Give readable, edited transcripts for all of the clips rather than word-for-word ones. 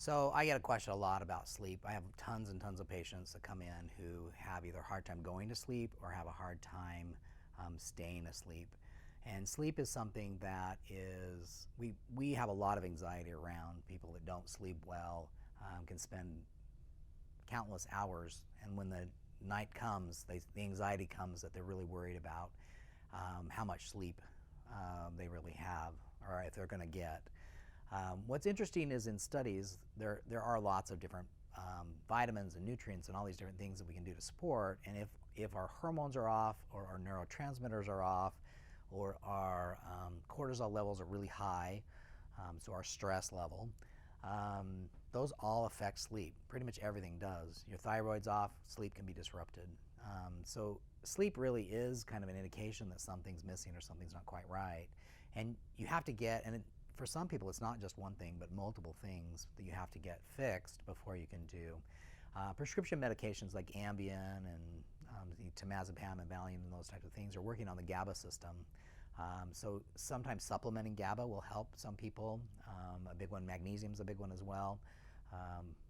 So I get a question a lot about sleep. I have tons and tons of patients that come in who have either a hard time going to sleep or have a hard time staying asleep. And sleep is something that we have a lot of anxiety around. People that don't sleep well can spend countless hours, and when the night comes, the anxiety comes that they're really worried about how much sleep they really have or if they're going to get. What's interesting is in studies, there are lots of different vitamins and nutrients and all these different things that we can do to support. And if our hormones are off or our neurotransmitters are off or our cortisol levels are really high, so our stress level, those all affect sleep. Pretty much everything does. Your thyroid's off, sleep can be disrupted. So sleep really is kind of an indication that something's missing or something's not quite right. And you have to get, for some people it's not just one thing, but multiple things that you have to get fixed before you can do. Prescription medications like Ambien and the temazepam and Valium and those types of things are working on the GABA system. So sometimes supplementing GABA will help some people. A big one, magnesium's a big one as well.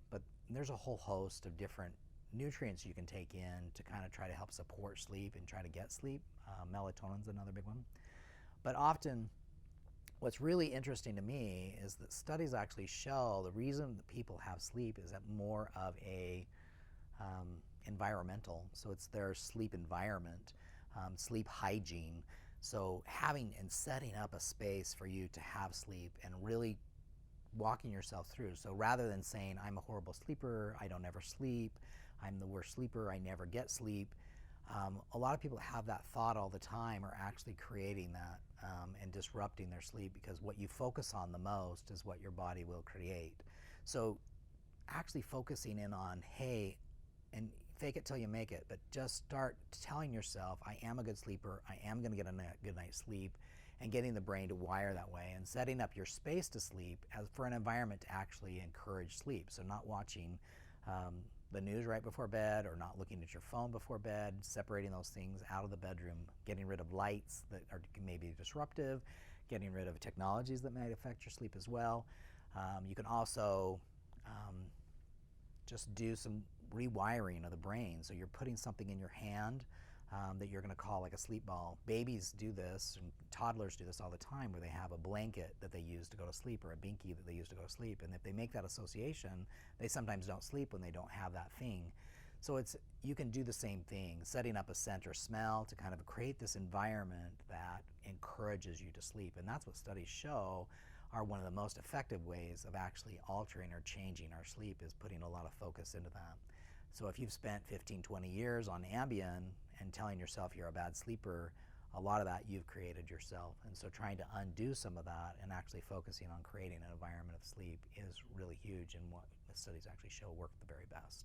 But there's a whole host of different nutrients you can take in to kind of try to help support sleep and try to get sleep. Melatonin's another big one. But often, what's really interesting to me is that studies actually show the reason that people have sleep is that more of a environmental, so it's their sleep environment, sleep hygiene. So having and setting up a space for you to have sleep and really walking yourself through. So rather than saying, I'm a horrible sleeper, I don't ever sleep, I'm the worst sleeper, I never get sleep, a lot of people have that thought all the time are actually creating that and disrupting their sleep, because what you focus on the most is what your body will create. So actually focusing in on, hey, and fake it till you make it, but just start telling yourself, I am a good sleeper, I am gonna get a good night's sleep, and getting the brain to wire that way and setting up your space to sleep as for an environment to actually encourage sleep. So not watching the news right before bed or not looking at your phone before bed, separating those things out of the bedroom, getting rid of lights that are maybe disruptive, getting rid of technologies that might affect your sleep as well. You can also just do some rewiring of the brain. So you're putting something in your hand that you're going to call like a sleep ball. Babies do this, and toddlers do this all the time, where they have a blanket that they use to go to sleep or a binky that they use to go to sleep. And if they make that association, they sometimes don't sleep when they don't have that thing. So you can do the same thing, setting up a scent or smell to kind of create this environment that encourages you to sleep. And that's what studies show are one of the most effective ways of actually altering or changing our sleep, is putting a lot of focus into that. So if you've spent 15, 20 years on Ambien and telling yourself you're a bad sleeper, a lot of that you've created yourself. And so trying to undo some of that and actually focusing on creating an environment of sleep is really huge, and what the studies actually show work the very best.